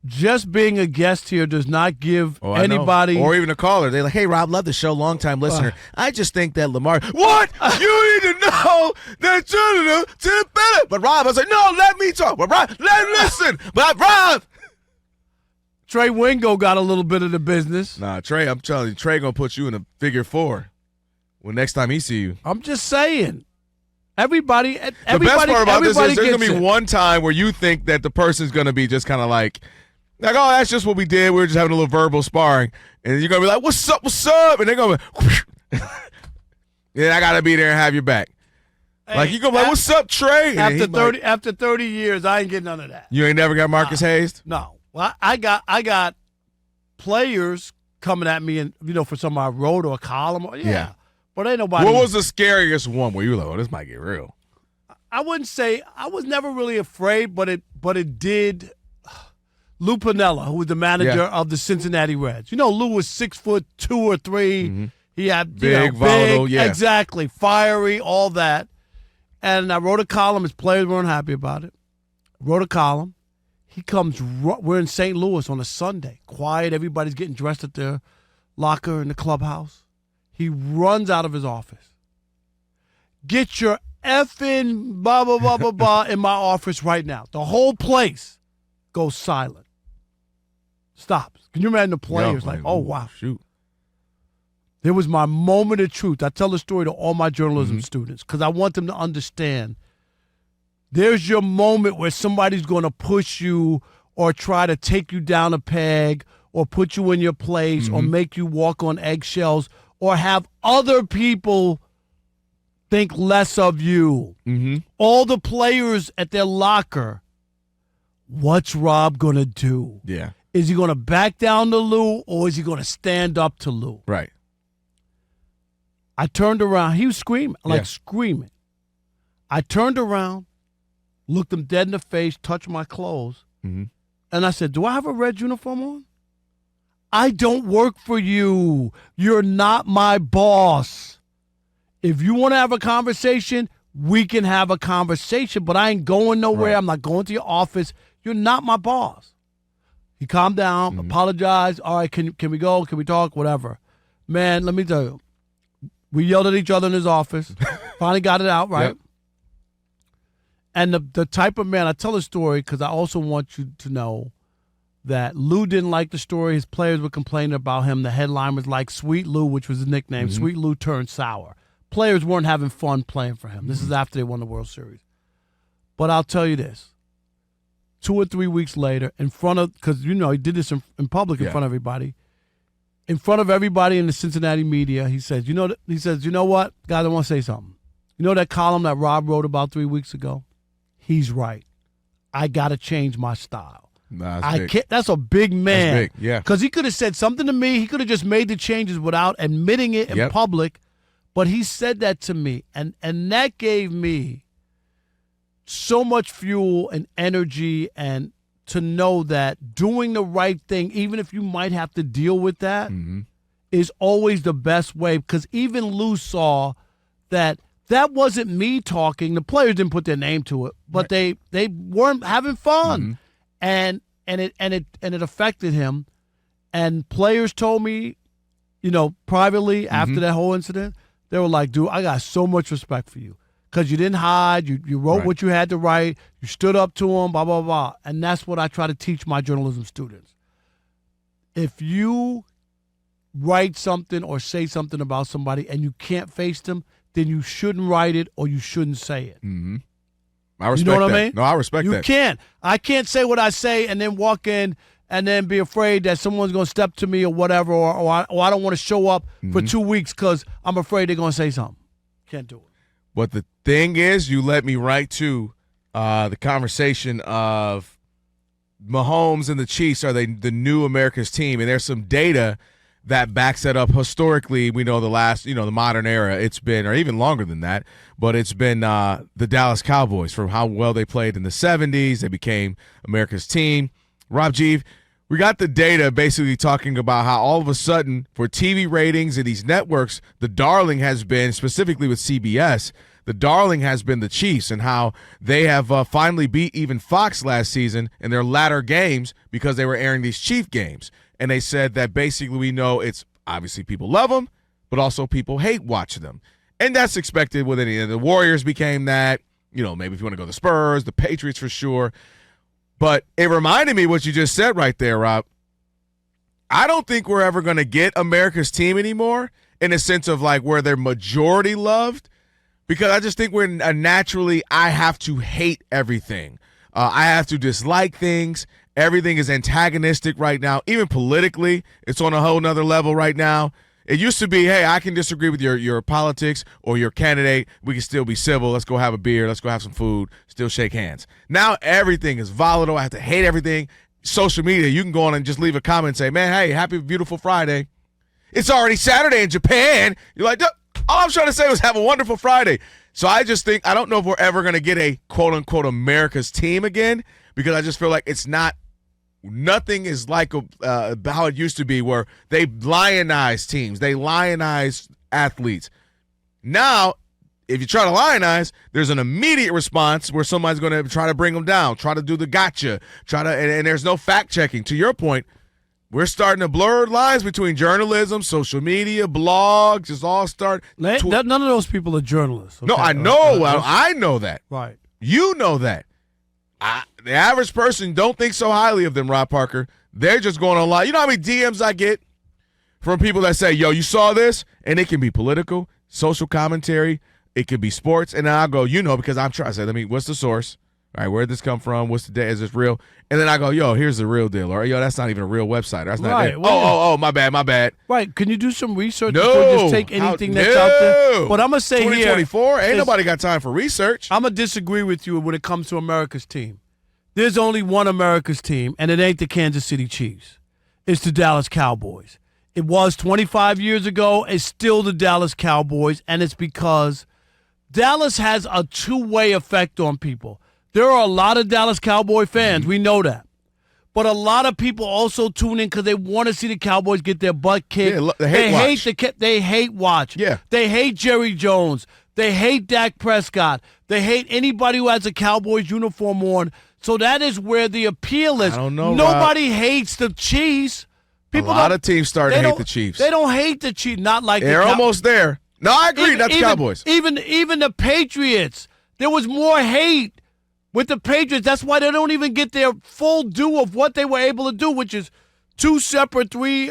just being a guest here does not give anybody. Or even a caller. They're like, hey, Rob, love the show. Long-time listener. I just think that Lamar. What? You need to know that. But Rob, I was like, no, let me talk. But Rob, listen. But Rob. Trey Wingo got a little bit of the business. Nah, Trey, I'm telling you, Trey going to put you in a figure 4 when next time he see you. I'm just saying. Everybody the best part about this is there's going to be one time where you think that the person's going to be just kind of like, oh, that's just what we did. We were just having a little verbal sparring. And you're going to be like, what's up? And they're going to be, yeah, I got to be there and have your back. Hey, like, you're going to be like, what's up, Trey? After 30 years, I ain't getting none of that. You ain't never got Marcus Hayes? No. Well, I got players coming at me and for something I wrote or a column. Yeah. But ain't nobody. What was the scariest one where you were like, oh, this might get real? I wouldn't say I was never really afraid, but it did. Lou Piniella, who was the manager of the Cincinnati Reds. Lou was 6'2" or 3. Mm-hmm. He had big, volatile, exactly, fiery, all that. And I wrote a column. His players weren't happy about it. Wrote a column. He comes. We're in St. Louis on a Sunday. Quiet. Everybody's getting dressed at their locker in the clubhouse. He runs out of his office. Get your effing blah, blah, blah, blah, blah in my office right now. The whole place goes silent. Stops. Can you imagine the players oh, wow. Shoot. There was my moment of truth. I tell the story to all my journalism students because I want them to understand there's your moment where somebody's going to push you or try to take you down a peg or put you in your place or make you walk on eggshells or have other people think less of you. Mm-hmm. All the players at their locker, what's Rob going to do? Yeah. Is he going to back down to Lou or is he going to stand up to Lou? Right. I turned around. He was screaming, screaming. I turned around, looked him dead in the face, touched my clothes, and I said, do I have a red uniform on? I don't work for you. You're not my boss. If you want to have a conversation, we can have a conversation, but I ain't going nowhere. Right. I'm not going to your office. You're not my boss. He calmed down, apologized. All right, can we go? Can we talk? Whatever. Man, let me tell you, we yelled at each other in his office. Finally got it out, right? Yep. And the type of man, I tell a story because I also want you to know that Lou didn't like the story. His players were complaining about him. The headline was like Sweet Lou, which was his nickname. Sweet Lou turned sour. Players weren't having fun playing for him. This is after they won the World Series. But I'll tell you this. 2 or 3 weeks later, in front of, because, he did this in public in front of everybody. In front of everybody in the Cincinnati media, he says, you know what? Guys, I want to say something. You know that column that Rob wrote about 3 weeks ago? He's right. I got to change my style. Nah, that's a big man. That's big, yeah. Because he could have said something to me. He could have just made the changes without admitting it in public. But he said that to me. And that gave me so much fuel and energy and to know that doing the right thing, even if you might have to deal with that, is always the best way. Because even Lou saw that wasn't me talking. The players didn't put their name to it, but they weren't having fun. And it affected him. And players told me, privately after that whole incident, they were like, dude, I got so much respect for you. Because you didn't hide, you wrote what you had to write, you stood up to him, blah, blah, blah. And that's what I try to teach my journalism students. If you write something or say something about somebody and you can't face them, then you shouldn't write it or you shouldn't say it. Mm-hmm. I respect you know what that. I mean? No, I respect that. You can't. I can't say what I say and then walk in and then be afraid that someone's going to step to me or whatever, or I don't want to show up for 2 weeks because I'm afraid they're going to say something. Can't do it. But the thing is, you led me right to the conversation of Mahomes and the Chiefs are the new America's team, and there's some data that backs that up. Historically, we know the modern era, it's been, or even longer than that, but it's been the Dallas Cowboys from how well they played in the 70s. They became America's team. Rob Jeeve, we got the data basically talking about how all of a sudden for TV ratings and these networks, the darling has been, specifically with CBS, the darling has been the Chiefs and how they have finally beat even Fox last season in their latter games because they were airing these Chief games. And they said that basically we know it's obviously people love them, but also people hate watching them. And that's expected with any of the Warriors became that. Maybe if you want to go to the Spurs, the Patriots for sure. But it reminded me what you just said right there, Rob. I don't think we're ever going to get America's team anymore in a sense of like where they're majority loved, because I just think we're naturally, I have to hate everything. I have to dislike things. Everything is antagonistic right now. Even politically, it's on a whole nother level right now. It used to be, hey, I can disagree with your politics or your candidate. We can still be civil. Let's go have a beer. Let's go have some food. Still shake hands. Now everything is volatile. I have to hate everything. Social media, you can go on and just leave a comment and say, man, hey, happy, beautiful Friday. It's already Saturday in Japan. You're like, all I'm trying to say was have a wonderful Friday. So I just think, I don't know if we're ever going to get a quote-unquote America's team again, because I just feel like it's not. Nothing is like how it used to be where they lionize teams. They lionize athletes. Now, if you try to lionize, there's an immediate response where somebody's going to try to bring them down, try to do the gotcha, and there's no fact-checking. To your point, we're starting to blur lines between journalism, social media, blogs. It's all none of those people are journalists. Okay? No, I know. I know that. Right. You know that. The average person don't think so highly of them, Rob Parker. They're just going online. You know how many DMs I get from people that say, yo, you saw this? And it can be political, social commentary. It could be sports. And then I'll go, because I'm trying to say, what's the source? All right, where'd this come from? What's the day? Is this real? And then I go, yo, here's the real deal. Or, yo, that's not even a real website. That's not right. it. Oh, my bad. Right. Can you do some research no. before you just take anything that's out there? But I'm going to say 2024, ain't nobody got time for research. I'm going to disagree with you when it comes to America's team. There's only one America's team, and it ain't the Kansas City Chiefs. It's the Dallas Cowboys. It was 25 years ago. It's still the Dallas Cowboys, and it's because Dallas has a two-way effect on people. There are a lot of Dallas Cowboy fans. We know that. But a lot of people also tune in because they want to see the Cowboys get their butt kicked. Yeah, they hate watch. Yeah. They hate Jerry Jones. They hate Dak Prescott. They hate anybody who has a Cowboys uniform on. So that is where the appeal is. I don't know. Nobody hates the Chiefs. A lot of teams starting to hate the Chiefs. They don't hate the Chiefs. Not like they're almost there. No, I agree. Not the Cowboys. Even the Patriots. There was more hate with the Patriots. That's why they don't even get their full due of what they were able to do, which is 2 separate 3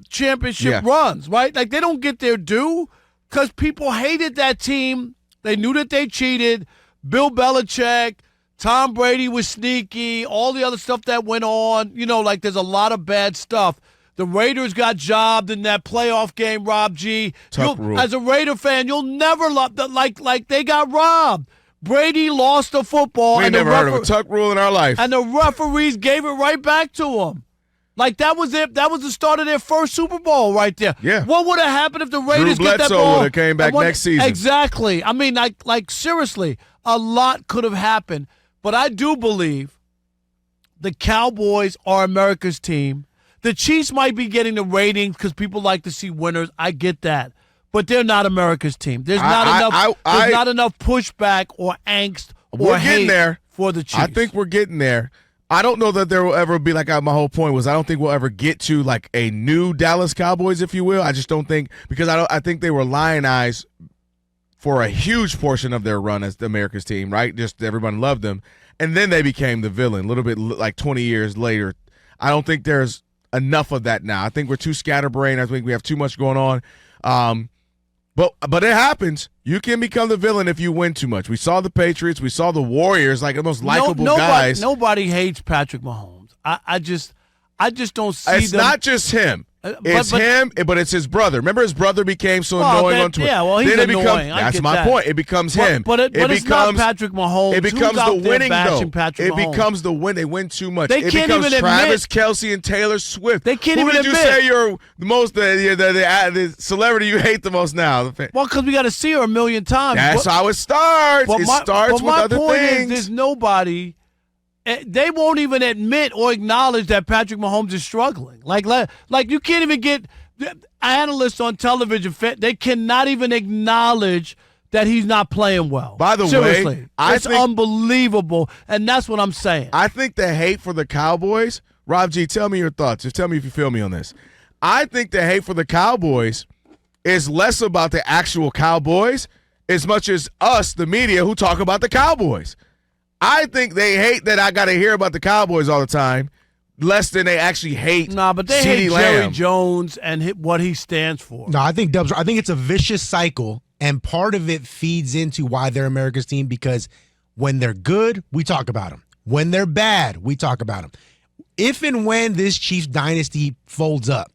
championship runs, right? Like, they don't get their due because people hated that team. They knew that they cheated. Bill Belichick, Tom Brady was sneaky, all the other stuff that went on. There's a lot of bad stuff. The Raiders got jobbed in that playoff game, Rob G. As a Raider fan, you'll never love that. Like they got robbed. Brady lost the football. We never heard of a tuck rule in our life. And the referees gave it right back to them. Like, that was it. That was the start of their first Super Bowl right there. Yeah. What would have happened if the Raiders Drew get that Bledsoe ball? would have came back next season. Exactly. I mean, like seriously, a lot could have happened. But I do believe the Cowboys are America's team. The Chiefs might be getting the ratings because people like to see winners. I get that. But they're not America's team. There's not enough pushback or angst or hate there for the Chiefs. I think we're getting there. I don't know that there will ever be, my whole point was I don't think we'll ever get to, a new Dallas Cowboys, if you will. I just don't think, because I think they were lionized for a huge portion of their run as the America's team, right? Just everyone loved them. And then they became the villain a little bit 20 years later. I don't think there's enough of that now. I think we're too scatterbrained. I think we have too much going on. But it happens. You can become the villain if you win too much. We saw the Patriots. We saw the Warriors, the most likable guys. Nobody hates Patrick Mahomes. I just don't see It's not just him. It's him, but it's his brother. Remember, his brother became so annoying on Twitter. Yeah, well, he's annoying. That's my point. It becomes him. But it's not Patrick Mahomes. It becomes the winning, though. It becomes the win. They win too much. It becomes Travis Kelce and Taylor Swift. They can't even admit. Who did you say you're the most, the celebrity you hate the most now? Well, because we got to see her a million times. That's how it starts. It starts with other things. My point is, there's nobody. They won't even admit or acknowledge that Patrick Mahomes is struggling. Like you can't even get analysts on television. They cannot even acknowledge that he's not playing well. By the way, seriously, it's think, unbelievable, and that's what I'm saying. I think the hate for the Cowboys, Rob G, tell me your thoughts. Just tell me if you feel me on this. I think the hate for the Cowboys is less about the actual Cowboys as much as us, the media, who talk about the Cowboys. I think they hate that I got to hear about the Cowboys all the time, less than they actually hate. Nah, but they hate Lamb. Jerry Jones and what he stands for. No, I think Dubs. I think it's a vicious cycle, and part of it feeds into why they're America's team, because when they're good, we talk about them. When they're bad, we talk about them. If and when this Chiefs dynasty folds up,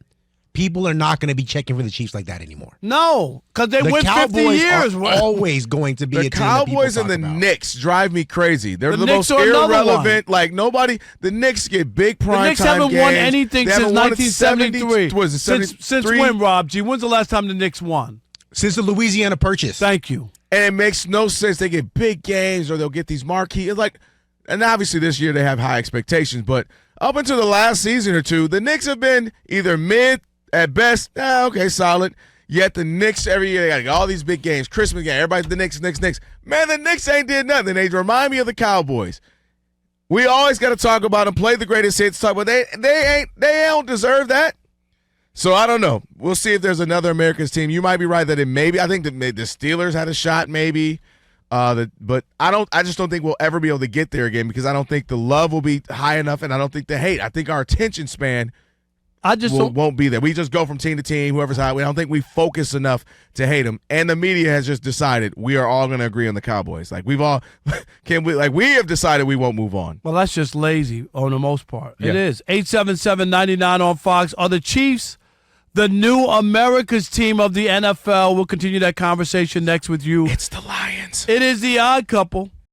people are not going to be checking for the Chiefs like that anymore. No, because they went 50 Cowboys years. are always going to be the a team Cowboys that and the talk about. Knicks drive me crazy. They're the Knicks most are another irrelevant. Like nobody. The Knicks get big prime The Knicks time haven't games. won anything They since haven't won 1973. Was it Since when, Rob G? When's the last time the Knicks won? Since the Louisiana Purchase. Thank you. And it makes no sense. They get big games or they'll get these marquee. It's like, and obviously this year they have high expectations, but up until the last season or two, the Knicks have been either mid at best. Okay, solid. Yet the Knicks every year, they got all these big games. Christmas game, everybody's the Knicks. Man, the Knicks ain't did nothing. They remind me of the Cowboys. We always got to talk about them, play the greatest hits, talk, but they don't deserve that. So I don't know. We'll see if there's another America's team. You might be right that it maybe. I think that the Steelers had a shot maybe. But I just don't think we'll ever be able to get there again because I don't think the love will be high enough, and I don't think the hate. I think our attention span won't be there. We just go from team to team, whoever's high. I don't think we focus enough to hate them. And the media has just decided we are all going to agree on the Cowboys. Like we have decided we won't move on. Well, that's just lazy on the most part. Yeah. It is. 877-99 on Fox. Are the Chiefs the new America's team of the NFL? We'll continue that conversation next with you. It's the Lions. It is the Odd Couple.